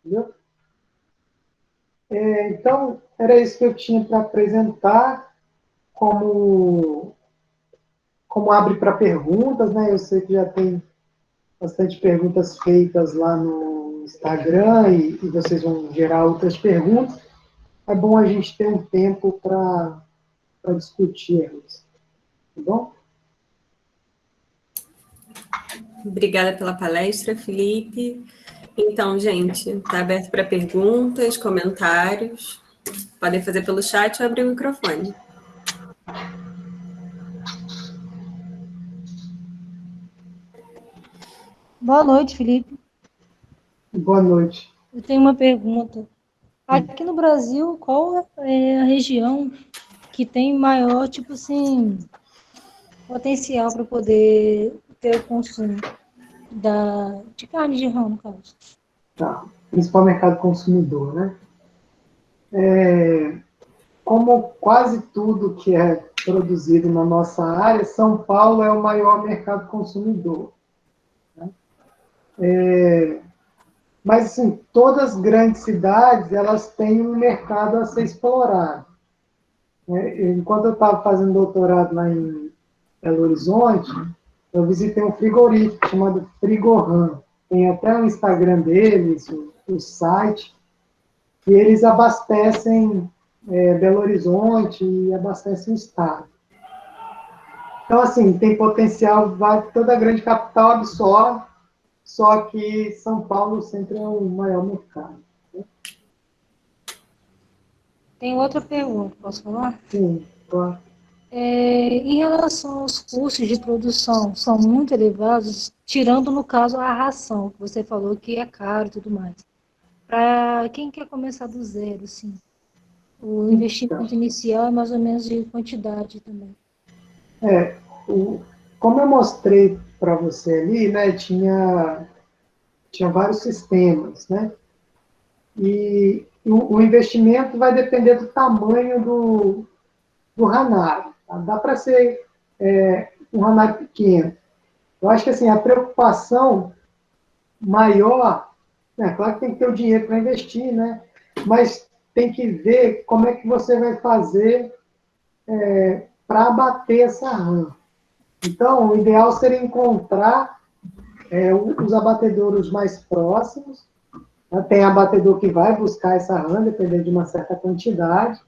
entendeu? Então, era isso que eu tinha para apresentar, como abre para perguntas, né? Eu sei que já tem bastante perguntas feitas lá no Instagram e vocês vão gerar outras perguntas. É bom a gente ter um tempo para discutir elas, tá bom? Obrigada pela palestra, Felipe. Então, gente, está aberto para perguntas, comentários. Podem fazer pelo chat ou abrir o microfone. Boa noite, Felipe. Boa noite. Eu tenho uma pergunta. Aqui no Brasil, qual é a região que tem maior, tipo assim, potencial para poder ter o consumo de carne de rã, no caso? Tá. Principal mercado consumidor, né? Como quase tudo que é produzido na nossa área, São Paulo é o maior mercado consumidor. Né? Mas, assim, todas as grandes cidades, elas têm um mercado a ser explorado. Né? Enquanto eu estava fazendo doutorado lá em Belo Horizonte, eu visitei um frigorífico chamado Frigorama. Tem até o Instagram deles, o site, e eles abastecem Belo Horizonte e abastecem o estado. Então, assim, tem potencial, toda a grande capital absorve, só que São Paulo sempre é o maior mercado. Né? Tem outra pergunta, posso falar? Sim, claro. Em relação aos custos de produção, são muito elevados, tirando, no caso, a ração, que você falou que é caro e tudo mais. Para quem quer começar do zero, assim, o investimento inicial é mais ou menos de quantidade também. É, como eu mostrei para você ali, né, tinha vários sistemas, né? E o investimento vai depender do tamanho do ranário. Tá? Dá para ser um ranário pequeno. Eu acho que assim, a preocupação maior, né, claro que tem que ter o dinheiro para investir, né? Mas tem que ver como é que você vai fazer para abater essa rã. Então, o ideal seria encontrar os abatedouros mais próximos. Né? Tem abatedor que vai buscar essa rã, dependendo de uma certa quantidade.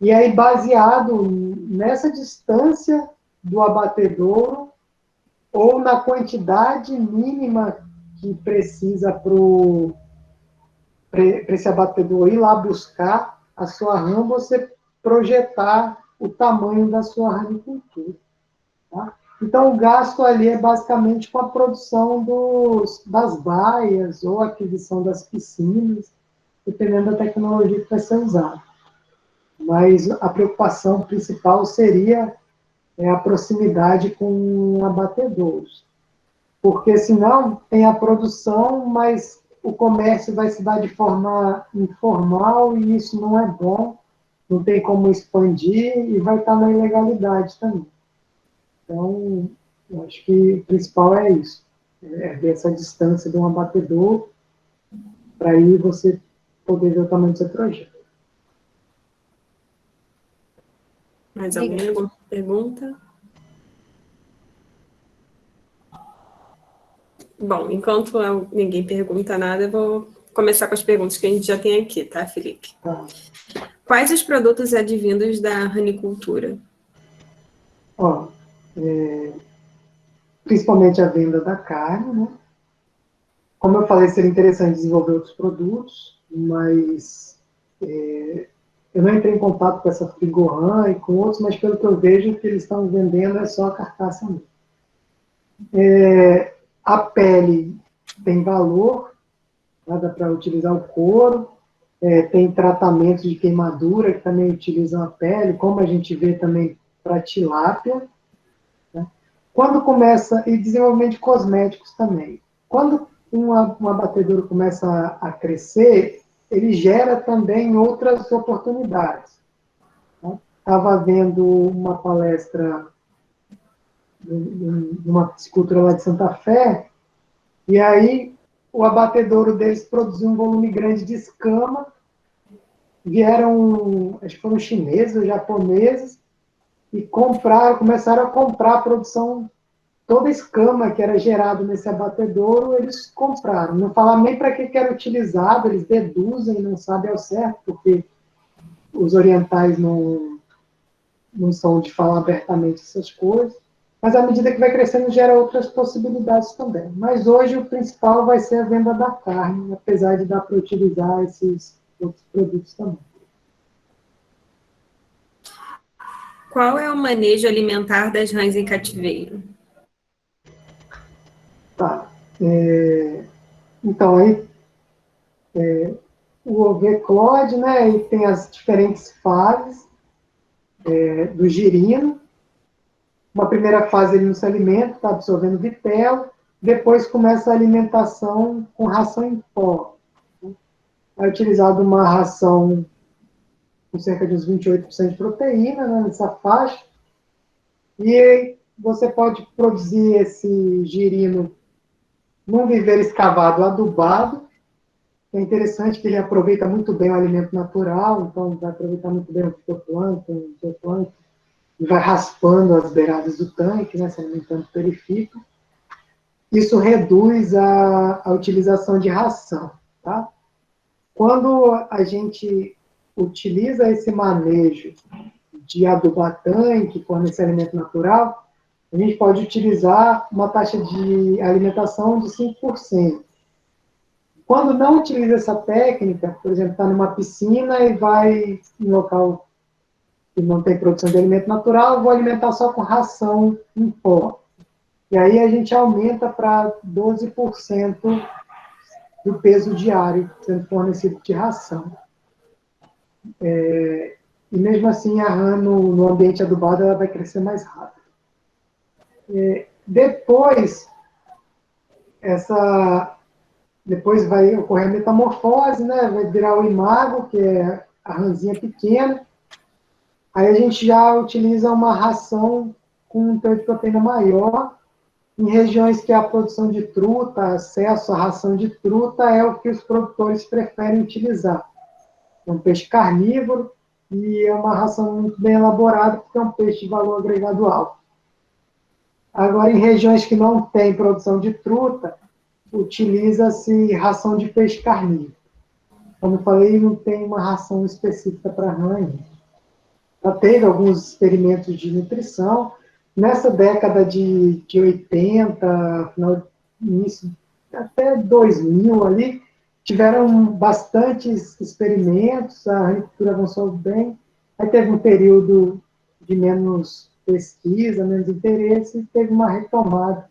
E aí, baseado nessa distância do abatedouro ou na quantidade mínima que precisa para esse abatedor ir lá buscar a sua rã, você projetar o tamanho da sua ramicultura. Tá? Então, o gasto ali é basicamente com a produção das baias ou aquisição das piscinas, dependendo da tecnologia que vai ser usada. Mas a preocupação principal seria a proximidade com abatedouros. Porque senão tem a produção, mas o comércio vai se dar de forma informal e isso não é bom, não tem como expandir e vai estar na ilegalidade também. Então, eu acho que o principal é isso, ver essa distância de um abatedor para aí você poder ver o tamanho do seu projeto. Mais alguma pergunta? Bom, enquanto ninguém pergunta nada, eu vou começar com as perguntas que a gente já tem aqui, tá, Felipe? Tá. Quais os produtos advindos da ranicultura? Ó, principalmente a venda da carne, né? Como eu falei, seria interessante desenvolver outros produtos, mas eu não entrei em contato com essa Frigorã e com outros, mas pelo que eu vejo, o que eles estão vendendo é só a carcaça mesmo. A pele tem valor, tá? Dá para utilizar o couro, tem tratamentos de queimadura que também utilizam a pele, como a gente vê também para tilápia. Né? Quando começa, e desenvolvimento de cosméticos também. Quando um abatedouro começa a crescer, ele gera também outras oportunidades. Estava vendo uma palestra de uma piscicultura lá de Santa Fé, e aí o abatedouro deles produziu um volume grande de escama, vieram, acho que foram chineses ou japoneses, e começaram a comprar a produção, toda a escama que era gerada nesse abatedouro, eles compraram. Não falaram nem para que era utilizado, eles deduzem, não sabem ao certo, porque os orientais não são de falar abertamente essas coisas, mas à medida que vai crescendo gera outras possibilidades também. Mas hoje o principal vai ser a venda da carne, apesar de dar para utilizar esses outros produtos também. Qual é o manejo alimentar das rãs em cativeiro? Tá. Então, aí, o overcload, né, e tem as diferentes fases do girino. Uma primeira fase ele não se alimenta, está absorvendo vitelo, depois começa a alimentação com ração em pó. É utilizado uma ração com cerca de uns 28% de proteína, né, nessa faixa, e você pode produzir esse girino num viveiro escavado adubado. É interessante que ele aproveita muito bem o alimento natural, então vai aproveitar muito bem o fitoplâncton, o zooplâncton, e vai raspando as beiradas do tanque, né, se alimentando do perifício. Isso reduz a utilização de ração. Tá? Quando a gente utiliza esse manejo de adubar tanque, fornecer alimento natural, a gente pode utilizar uma taxa de alimentação de 5%. Quando não utiliza essa técnica, por exemplo, está numa piscina e vai em local que não tem produção de alimento natural, vou alimentar só com ração em pó. E aí a gente aumenta para 12% do peso diário sendo fornecido de ração. E mesmo assim, a rã no ambiente adubado ela vai crescer mais rápido. Depois vai ocorrer a metamorfose, né? Vai virar o imago, que é a rãzinha pequena. Aí a gente já utiliza uma ração com um teor de proteína maior. Em regiões que há produção de truta, acesso à ração de truta é o que os produtores preferem utilizar. É um peixe carnívoro e é uma ração muito bem elaborada, porque é um peixe de valor agregado alto. Agora, em regiões que não tem produção de truta, utiliza-se ração de peixe carnívoro. Como eu falei, não tem uma ração específica para rã ainda. Já teve alguns experimentos de nutrição. Nessa década de 80, final, início, até 2000 ali, tiveram bastantes experimentos, a agricultura avançou bem. Aí teve um período de menos pesquisa, menos interesse, e teve uma retomada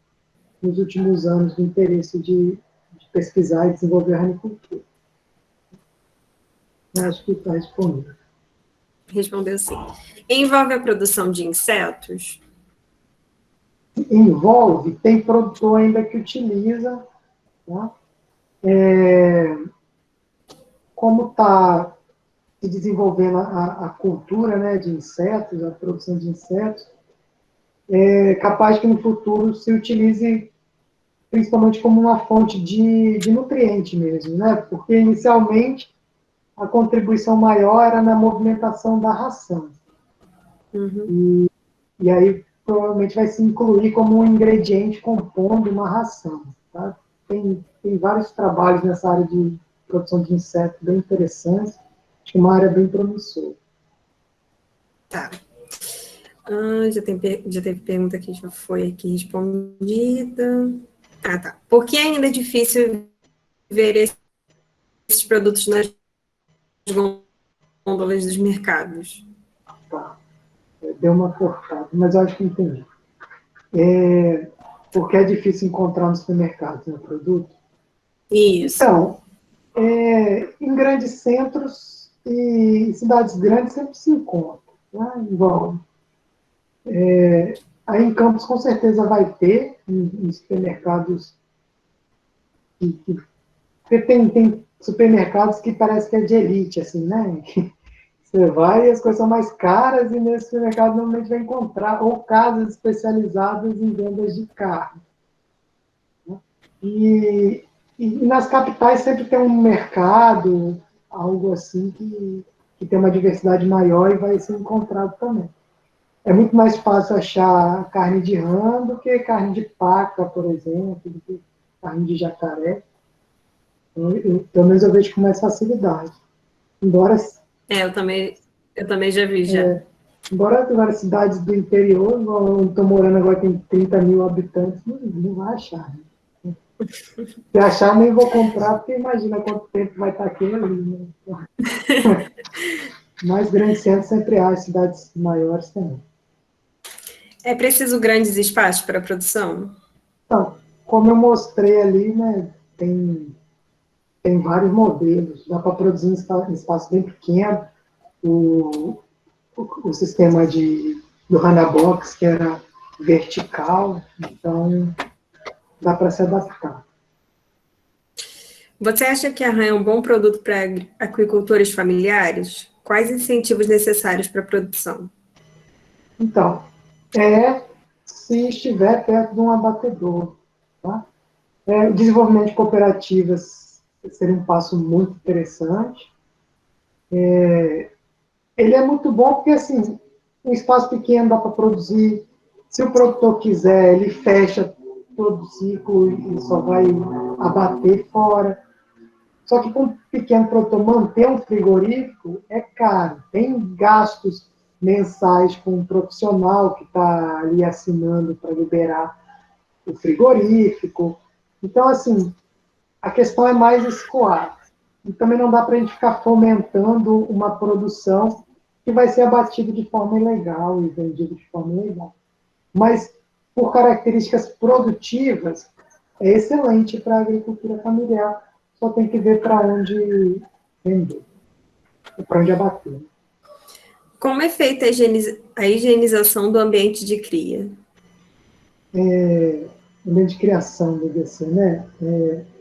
nos últimos anos do interesse de pesquisar e desenvolver a agricultura. Eu acho que está respondido. Respondeu sim. Envolve a produção de insetos? Envolve, tem produtor ainda que utiliza, tá? Como está se desenvolvendo a cultura, né, de insetos, a produção de insetos, é capaz que no futuro se utilize principalmente como uma fonte de nutriente mesmo, né? Porque inicialmente a contribuição maior era na movimentação da ração. Uhum. E aí provavelmente vai se incluir como um ingrediente compondo uma ração. Tá? Tem vários trabalhos nessa área de produção de insetos bem interessantes, acho que é uma área bem promissora. Tá. Já teve pergunta que já foi aqui respondida. Tá. Por que ainda é difícil ver esses produtos nas gôndolas dos mercados? Tá. Deu uma cortada, mas eu acho que entendi. Porque é difícil encontrar no supermercado, né, produto? Isso. Então, em grandes centros e cidades grandes sempre se encontra. Né? Igual, aí em Campos com certeza vai ter, em supermercados, porque tem supermercados que parece que é de elite, assim, né? Você vai e as coisas são mais caras, e nesse supermercado normalmente vai encontrar, ou casas especializadas em vendas de carne. Né? E E nas capitais sempre tem um mercado, algo assim, que tem uma diversidade maior e vai ser encontrado também. É muito mais fácil achar carne de rã do que carne de paca, por exemplo, do que carne de jacaré. Pelo menos eu vejo com mais facilidade. Embora, Eu também já vi, já. embora agora cidades do interior, onde estou morando agora tem 30 mil habitantes, não vai achar. Né? Se achar, nem vou comprar, porque imagina quanto tempo vai estar aqui ali. Né? Mas grandes centros sempre há, cidades maiores também. É preciso grandes espaços para a produção? Então, como eu mostrei ali, né, tem vários modelos, dá para produzir em espaço bem pequeno. O sistema do Hanabox, que era vertical, então dá para se adaptar. Você acha que a rã é um bom produto para aquicultores familiares? Quais incentivos necessários para a produção? Então, se estiver perto de um abatedor. Tá? O desenvolvimento de cooperativas seria um passo muito interessante. Ele é muito bom porque, assim, um espaço pequeno dá para produzir. Se o produtor quiser, ele fecha todo o ciclo e só vai abater fora. Só que para um pequeno produtor manter um frigorífico é caro. Tem gastos mensais com um profissional que está ali assinando para liberar o frigorífico. Então, assim, a questão é mais escoar. E também não dá para a gente ficar fomentando uma produção que vai ser abatida de forma ilegal e vendida de forma ilegal. Mas, por características produtivas, é excelente para a agricultura familiar. Só tem que ver para onde vender, para onde abater. Como é feita a higienização do ambiente de cria? Ambiente de criação, deve ser, né?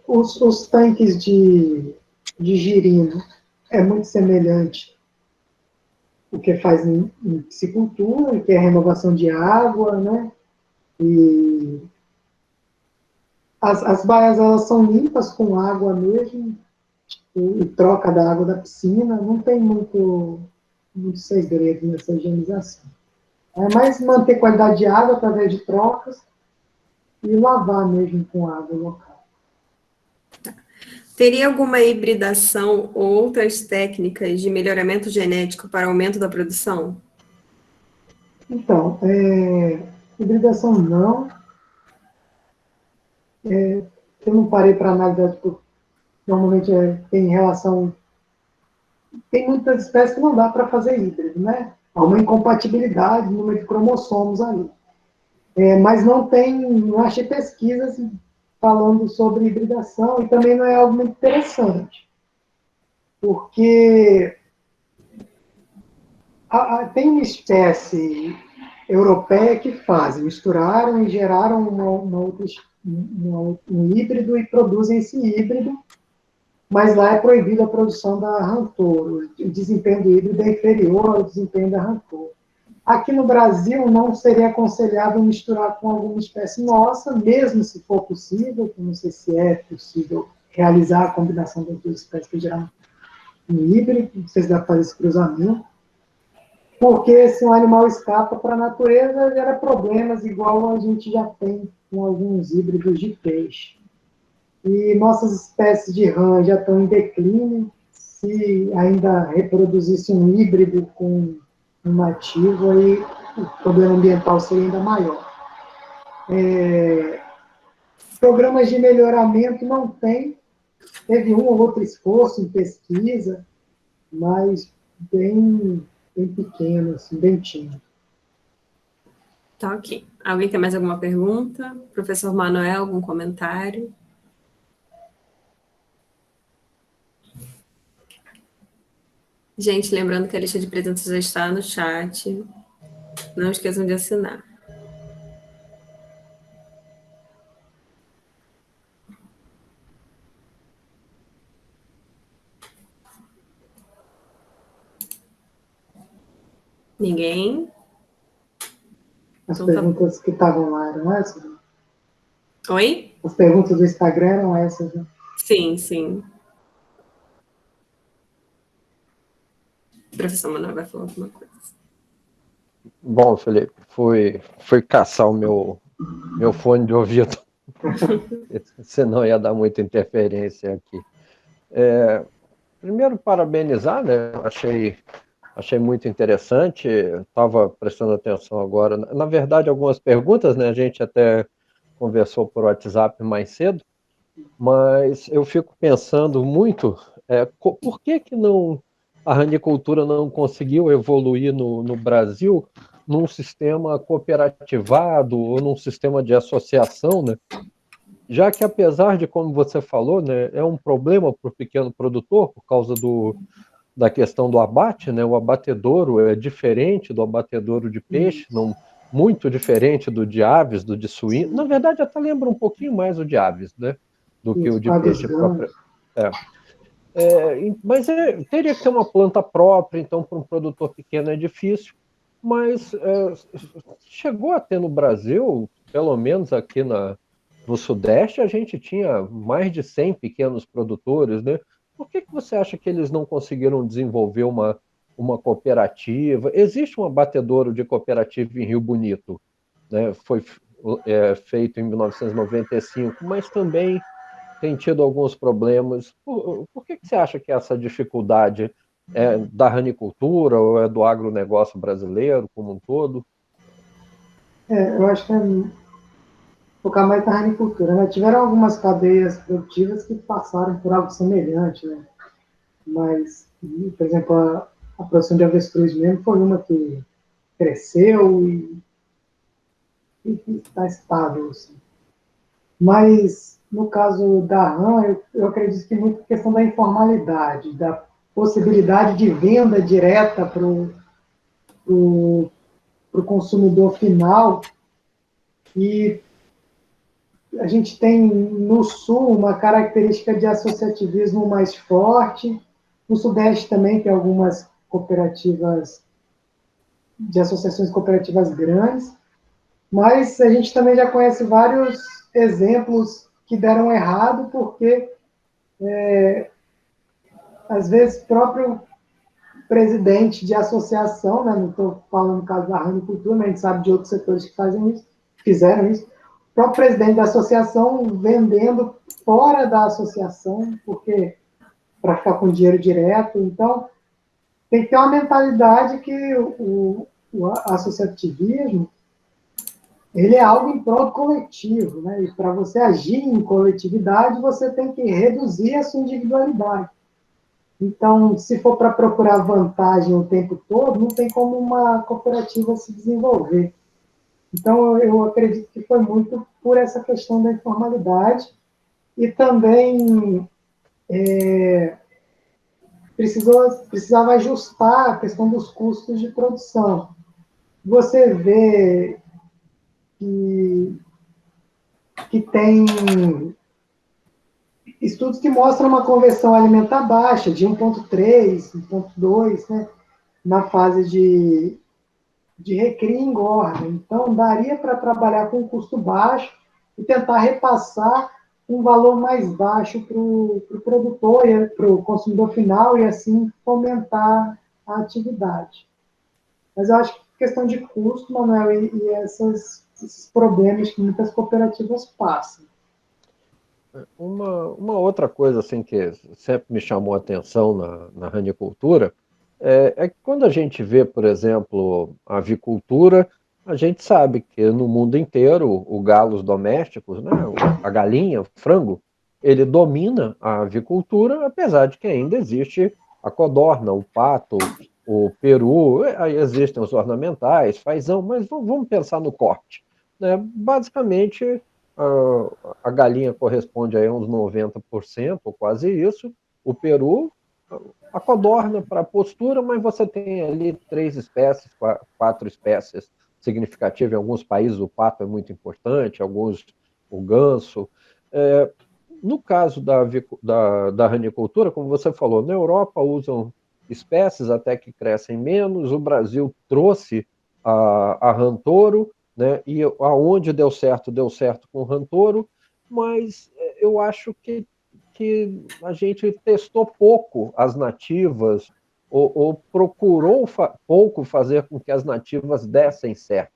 Os tanques de girino é muito semelhante o que faz em piscicultura, que é a renovação de água, né? E as baias, elas são limpas com água mesmo, e troca da água da piscina, não tem muito segredo nessa higienização. É mais manter qualidade de água através de trocas e lavar mesmo com água local. Teria alguma hibridação ou outras técnicas de melhoramento genético para aumento da produção? Então, hibridação não. Eu não parei para analisar, tipo, normalmente tem relação. Tem muitas espécies que não dá para fazer híbrido, né? Há uma incompatibilidade no número de cromossomos ali. Mas não achei pesquisas falando sobre hibridação e também não é algo muito interessante. Porque tem uma espécie europeia que misturaram e geraram um híbrido e produzem esse híbrido, mas lá é proibida a produção da Rantor. O desempenho do híbrido é inferior ao desempenho da Rantor. Aqui no Brasil, não seria aconselhável misturar com alguma espécie nossa, mesmo se for possível, que não sei se é possível realizar a combinação das duas espécies que geram um híbrido, não sei se dá para fazer esse cruzamento, porque se um animal escapa para a natureza, gera problemas, igual a gente já tem com alguns híbridos de peixe. E nossas espécies de rã já estão em declínio. Se ainda reproduzisse um híbrido com um nativo, aí o problema ambiental seria ainda maior. Programas de melhoramento não tem. Teve um ou outro esforço em pesquisa, mas bem pequeno, assim, bem tímido. Tá, ok. Alguém tem mais alguma pergunta? Professor Manuel, algum comentário? Gente, lembrando que a lista de presenças já está no chat. Não esqueçam de assinar. Ninguém? As Então, perguntas que estavam lá eram essas? Oi? As perguntas do Instagram eram essas, né? Sim, sim. O professor Manuel vai falar alguma coisa. Bom, Felipe, fui caçar o meu fone de ouvido, senão ia dar muita interferência aqui. Primeiro, parabenizar, né? Achei muito interessante, estava prestando atenção agora. Na verdade, algumas perguntas, né? A gente até conversou por WhatsApp mais cedo, mas eu fico pensando muito, por que não a ranicultura não conseguiu evoluir no Brasil num sistema cooperativado ou num sistema de associação, né? Já que apesar de, como você falou, né, é um problema para o pequeno produtor por causa da questão do abate, né? O abatedouro é diferente do abatedouro de peixe, não, muito diferente do de aves, do de suíno. Na verdade, até lembra um pouquinho mais o de aves, né? Do que o de peixe próprio. Mas teria que ter uma planta própria, então para um produtor pequeno é difícil. Mas chegou a ter no Brasil, pelo menos aqui no Sudeste, a gente tinha mais de 100 pequenos produtores, né? Por que você acha que eles não conseguiram desenvolver uma cooperativa? Existe um abatedouro de cooperativa em Rio Bonito, né? Foi feito em 1995, mas também tem tido alguns problemas. Por que você acha que essa dificuldade é da ranicultura ou é do agronegócio brasileiro como um todo? Eu acho que é focar mais na agricultura, né? Tiveram algumas cadeias produtivas que passaram por algo semelhante, né? Mas, por exemplo, a produção de avestruz mesmo foi uma que cresceu e está estável, assim. Mas, no caso da rã, eu acredito que muito questão da informalidade, da possibilidade de venda direta para o consumidor final. E a gente tem no Sul uma característica de associativismo mais forte. No Sudeste também tem algumas cooperativas, de associações cooperativas grandes, mas a gente também já conhece vários exemplos que deram errado, porque às vezes próprio presidente de associação, né, não estou falando no caso da ranicultura, mas a gente sabe de outros setores que fazem isso, fizeram isso, o próprio presidente da associação vendendo fora da associação, porque para ficar com dinheiro direto. Então, tem que ter uma mentalidade que o associativismo ele é algo em prol do coletivo, né? E para você agir em coletividade, você tem que reduzir a sua individualidade. Então, se for para procurar vantagem o tempo todo, não tem como uma cooperativa se desenvolver. Então, eu acredito que foi muito por essa questão da informalidade e também precisava ajustar a questão dos custos de produção. Você vê que tem estudos que mostram uma conversão alimentar baixa, de 1,3, 1,2, né, na fase de recria e engorda. Então, daria para trabalhar com um custo baixo e tentar repassar um valor mais baixo para o produtor e para o consumidor final e, assim, fomentar a atividade. Mas eu acho que questão de custo, Manuel, e esses problemas que muitas cooperativas passam. Uma outra coisa assim que sempre me chamou a atenção na ranicultura é que quando a gente vê, por exemplo, a avicultura, a gente sabe que no mundo inteiro o galos domésticos, né, a galinha, o frango, ele domina a avicultura, apesar de que ainda existe a codorna, o pato, o peru, aí existem os ornamentais, fazão, mas vamos pensar no corte, né? Basicamente, a galinha corresponde a uns 90%, ou quase isso, o peru, a codorna para a postura, mas você tem ali 3 espécies, 4 espécies significativas. Em alguns países o pato é muito importante, alguns o ganso. No caso da ranicultura, como você falou, na Europa usam espécies até que crescem menos, o Brasil trouxe a rantoro, né, e aonde deu certo com o rantoro, mas eu acho que que a gente testou pouco as nativas, ou procurou pouco fazer com que as nativas dessem certo.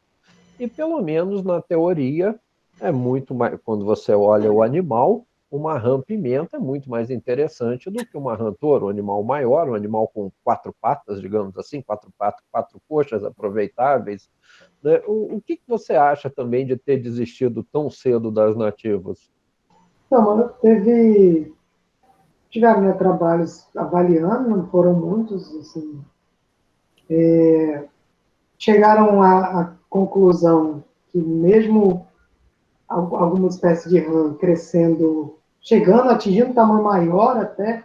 E, pelo menos na teoria, é muito mais, quando você olha o animal, uma rã pimenta é muito mais interessante do que uma rã touro, um animal maior, um animal com 4 patas, digamos assim, 4 patas, 4 coxas aproveitáveis. Né? O que você acha também de ter desistido tão cedo das nativas? Não, mano, tiveram, né, trabalhos avaliando, não foram muitos, assim, chegaram à conclusão que mesmo alguma espécie de rã crescendo, chegando, atingindo um tamanho maior até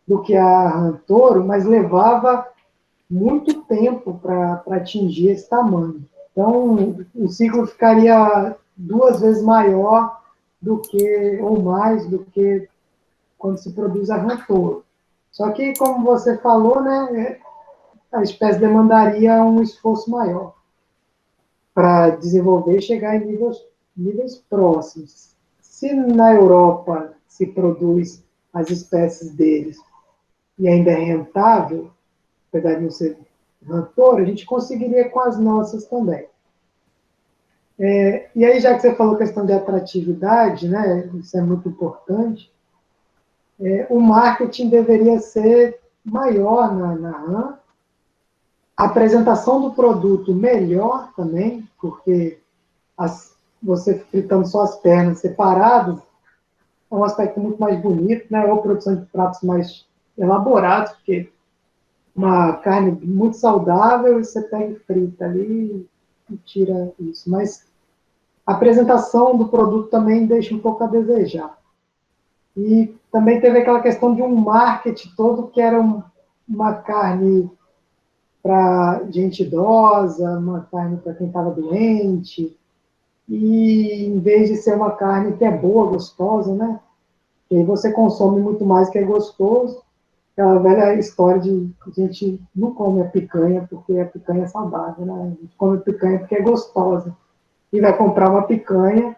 do que a rã touro, mas levava muito tempo para atingir esse tamanho. Então, o ciclo ficaria 2 vezes maior do que, ou mais, do que quando se produz a rã touro. Só que, como você falou, né, a espécie demandaria um esforço maior para desenvolver e chegar em níveis próximos. Se na Europa se produz as espécies deles e ainda é rentável, apesar de não ser rantor, a gente conseguiria com as nossas também. E aí, já que você falou questão de atratividade, né, isso é muito importante, o marketing deveria ser maior na RAM, a apresentação do produto melhor também, porque você fritando só as pernas separadas é um aspecto muito mais bonito, né? Ou produção de pratos mais elaborados, porque uma carne muito saudável e você pega e frita ali e tira isso. Mas a apresentação do produto também deixa um pouco a desejar. E também teve aquela questão de um marketing todo que era uma carne para gente idosa, uma carne para quem estava doente, e em vez de ser uma carne que é boa, gostosa, né? E aí você consome muito mais que é gostoso. Aquela velha história de a gente não come a picanha porque a picanha é saudável, né? A gente come a picanha porque é gostosa. E vai comprar uma picanha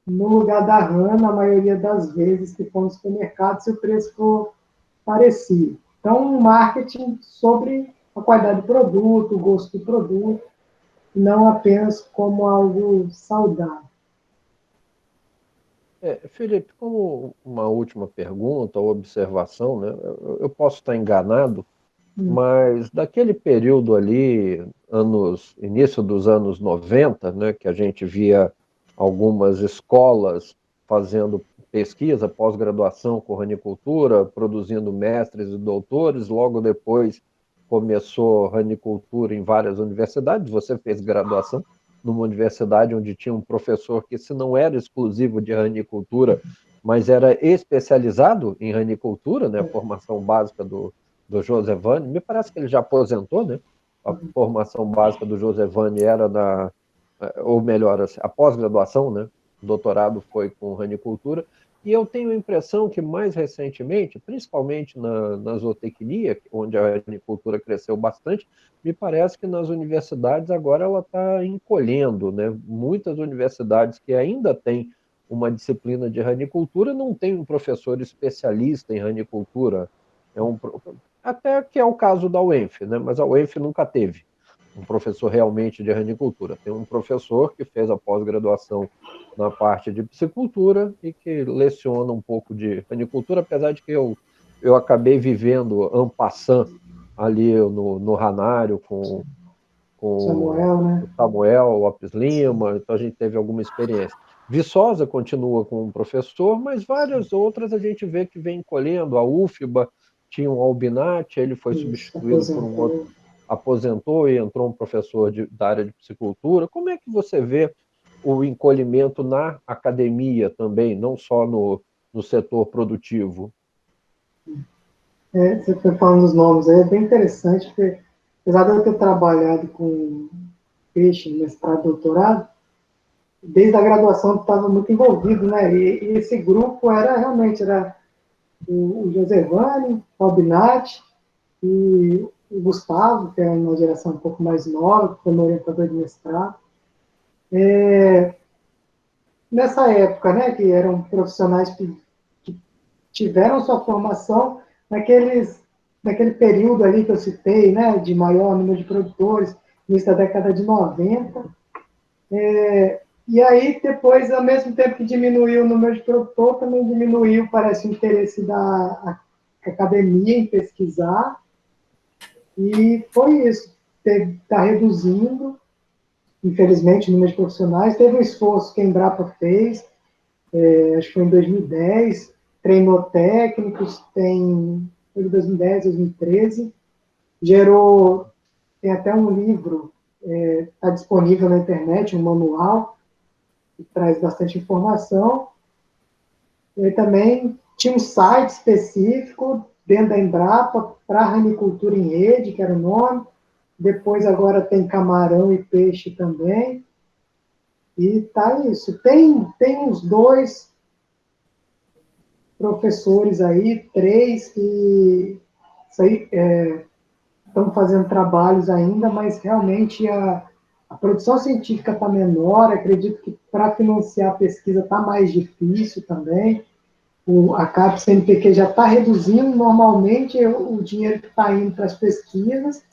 no lugar da rã, na maioria das vezes que for no supermercado, se o preço for parecido. Então, um marketing sobre a qualidade do produto, o gosto do produto, não apenas como algo saudável. Felipe, como uma última pergunta ou observação, né? Eu posso estar enganado, mas daquele período ali, início dos anos 90, né, que a gente via algumas escolas fazendo pesquisa, pós-graduação com ranicultura, produzindo mestres e doutores, logo depois começou ranicultura em várias universidades, você fez graduação numa universidade onde tinha um professor que, se não era exclusivo de ranicultura, mas era especializado em ranicultura, né, a formação básica do Josevani, me parece que ele já aposentou, né? A formação básica do Josevani era ou melhor, a pós-graduação, né? O doutorado foi com ranicultura, e eu tenho a impressão que mais recentemente, principalmente na zootecnia, onde a ranicultura cresceu bastante, me parece que nas universidades agora ela está encolhendo, né? Muitas universidades que ainda têm uma disciplina de ranicultura não tem um professor especialista em ranicultura. Até que é o caso da UENF, né? Mas a UENF nunca teve um professor realmente de ranicultura. Tem um professor que fez a pós-graduação na parte de piscicultura e que leciona um pouco de ranicultura, apesar de que eu acabei vivendo en passant ali no Ranário com Samuel, né? o Samuel Lopes Lima, então a gente teve alguma experiência. Viçosa continua com um professor, mas várias outras a gente vê que vem encolhendo. A UFBA tinha um Albinati, ele foi substituído por um outro, aposentou e entrou um professor da área de psicultura. Como é que você vê o encolhimento na academia também, não só no setor produtivo? Você foi falando dos nomes aí, é bem interessante, porque apesar de eu ter trabalhado com peixe, mestrado, doutorado, desde a graduação eu estava muito envolvido, né? E esse grupo era o Josevani, o Albinati e o Gustavo, que é uma geração um pouco mais nova, que foi meu orientador de mestrado. Nessa época, né, que eram profissionais que tiveram sua formação naquele período ali que eu citei, né, de maior número de produtores, início da década de 90. E aí, depois, ao mesmo tempo que diminuiu o número de produtor, também diminuiu, parece, o interesse da academia em pesquisar. E foi isso. Está reduzindo, infelizmente, o número de profissionais. Teve um esforço que a Embrapa fez, acho que foi em 2010, treinou técnicos, foi em 2010, 2013, gerou, tem até um livro, está disponível na internet, um manual, que traz bastante informação. E também tinha um site específico dentro da Embrapa para ranicultura em rede, que era o nome. Depois agora tem camarão e peixe também. E tá isso. Tem uns 2 professores aí, 3 que estão fazendo trabalhos ainda, mas realmente a produção científica está menor. Acredito que para financiar a pesquisa está mais difícil também. A CAPES-CNPq já está reduzindo normalmente o dinheiro que está indo para as pesquisas,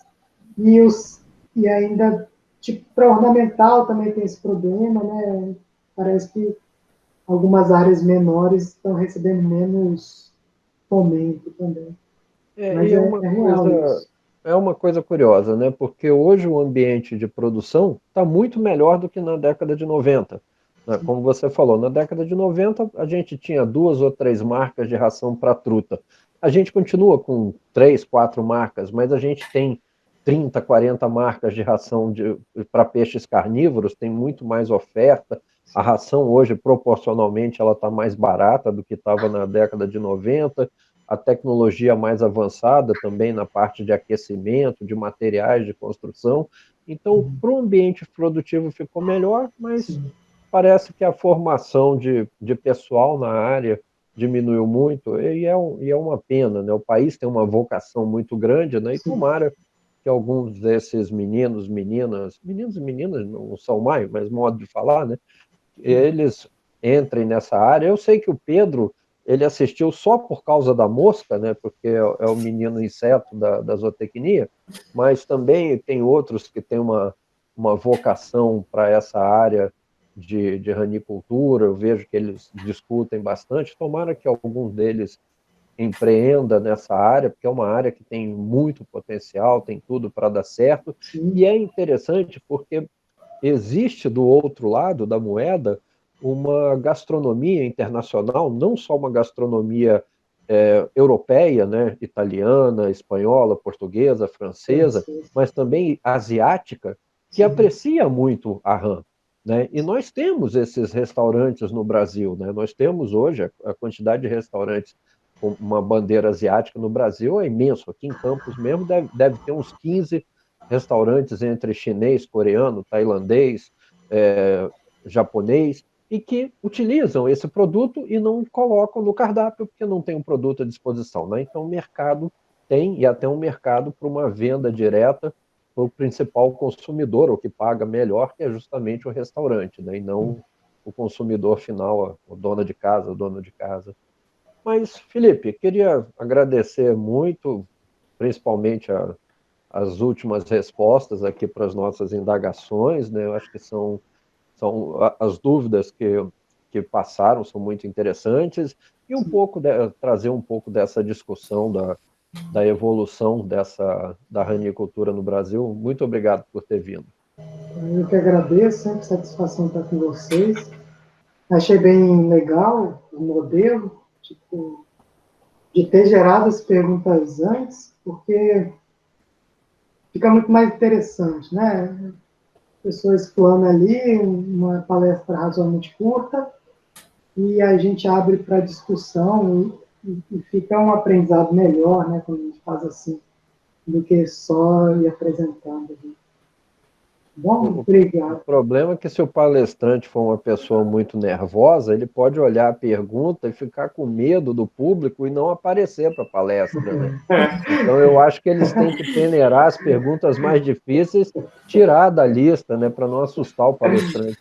e ainda, tipo, para ornamental também tem esse problema, né? Parece que algumas áreas menores estão recebendo menos fomento também. Mas real isso. É uma coisa curiosa, né? Porque hoje o ambiente de produção está muito melhor do que na década de 90. Né? Como você falou, na década de 90 a gente tinha 2 ou 3 marcas de ração para truta. A gente continua com 3, 4 marcas, mas a gente tem 30, 40 marcas de ração para peixes carnívoros, tem muito mais oferta. A ração hoje, proporcionalmente, ela está mais barata do que estava na década de 90. A tecnologia mais avançada também na parte de aquecimento, de materiais de construção. Então, para o ambiente produtivo ficou melhor, mas parece que a formação de pessoal na área diminuiu muito, e é uma pena, né? O país tem uma vocação muito grande, né? E tomara que alguns desses meninos e meninas, não são mais, mas modo de falar, né? Eles entrem nessa área. Eu sei que o Pedro, ele assistiu só por causa da mosca, né? Porque é o menino inseto da zootecnia, mas também tem outros que têm uma vocação para essa área de ranicultura. Eu vejo que eles discutem bastante. Tomara que alguns deles empreenda nessa área, porque é uma área que tem muito potencial, tem tudo para dar certo. E é interessante porque existe do outro lado da moeda uma gastronomia internacional, não só uma gastronomia europeia, né, italiana, espanhola, portuguesa, francesa, mas também asiática, que aprecia muito a rã. Né? E nós temos esses restaurantes no Brasil. Né? Nós temos hoje a quantidade de restaurantes com uma bandeira asiática no Brasil é imenso. Aqui em Campos mesmo deve ter uns 15 restaurantes entre chinês, coreano, tailandês, japonês, e que utilizam esse produto e não colocam no cardápio porque não tem um produto à disposição. Né? Então, o mercado tem, e até um mercado para uma venda direta para o principal consumidor, o que paga melhor, que é justamente o restaurante, né? E não o consumidor final, o dono de casa, o dono de casa. Mas, Felipe, queria agradecer muito, principalmente as últimas respostas aqui para as nossas indagações, né? Eu acho que são as dúvidas que passaram, são muito interessantes, e trazer um pouco dessa discussão da evolução da ranicultura no Brasil. Muito obrigado por ter vindo. Eu que agradeço, sempre satisfação estar com vocês. Achei bem legal o modelo, tipo, de ter gerado as perguntas antes, porque fica muito mais interessante, né? A pessoa explana ali, uma palestra razoavelmente curta, e a gente abre para discussão e fica um aprendizado melhor, né, quando a gente faz assim, do que só ir apresentando. Bom, obrigado. O problema é que se o palestrante for uma pessoa muito nervosa, ele pode olhar a pergunta e ficar com medo do público e não aparecer para a palestra, né? Então eu acho que eles têm que peneirar as perguntas mais difíceis, tirar da lista, né, para não assustar o palestrante.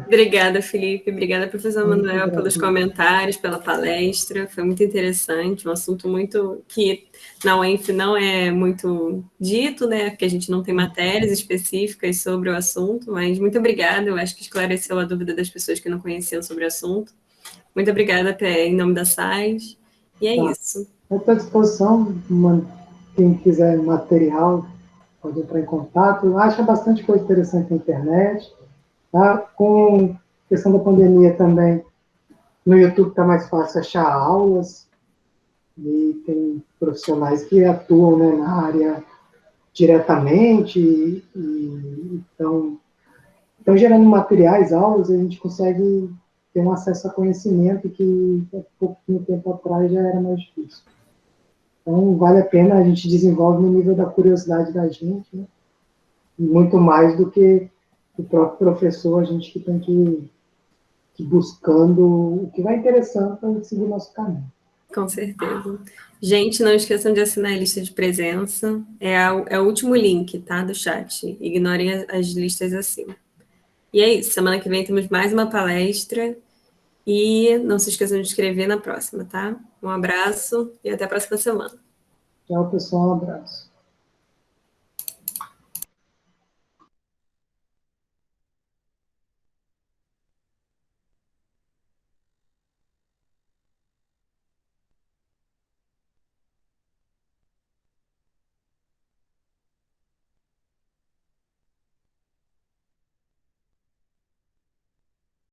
Obrigada, Felipe. Obrigada, professor Muito Manuel, pelos obrigado. comentários, pela palestra. Foi muito interessante, um assunto muito que na UENF não é muito dito, né? Porque a gente não tem matérias específicas sobre o assunto, mas muito obrigada. Eu acho que esclareceu a dúvida das pessoas que não conheciam sobre o assunto. Muito obrigada, Pé, em nome da SAIS. E é isso. Estou à disposição, quem quiser material, pode entrar em contato. Acha bastante coisa interessante na internet. Tá? Com a questão da pandemia também, no YouTube está mais fácil achar aulas, e tem profissionais que atuam, né, na área diretamente, e estão gerando materiais, aulas, e a gente consegue ter um acesso a conhecimento que há pouquinho tempo atrás já era mais difícil. Então, vale a pena, a gente desenvolve no nível da curiosidade da gente, né? Muito mais do que o próprio professor, a gente que tem que ir buscando o que vai interessando para seguir o nosso caminho. Com certeza. Gente, não esqueçam de assinar a lista de presença. É o último link, tá, do chat. Ignorem as listas acima. E é isso. Semana que vem temos mais uma palestra. E não se esqueçam de inscrever na próxima, tá? Um abraço e até a próxima semana. Tchau, pessoal. Um abraço.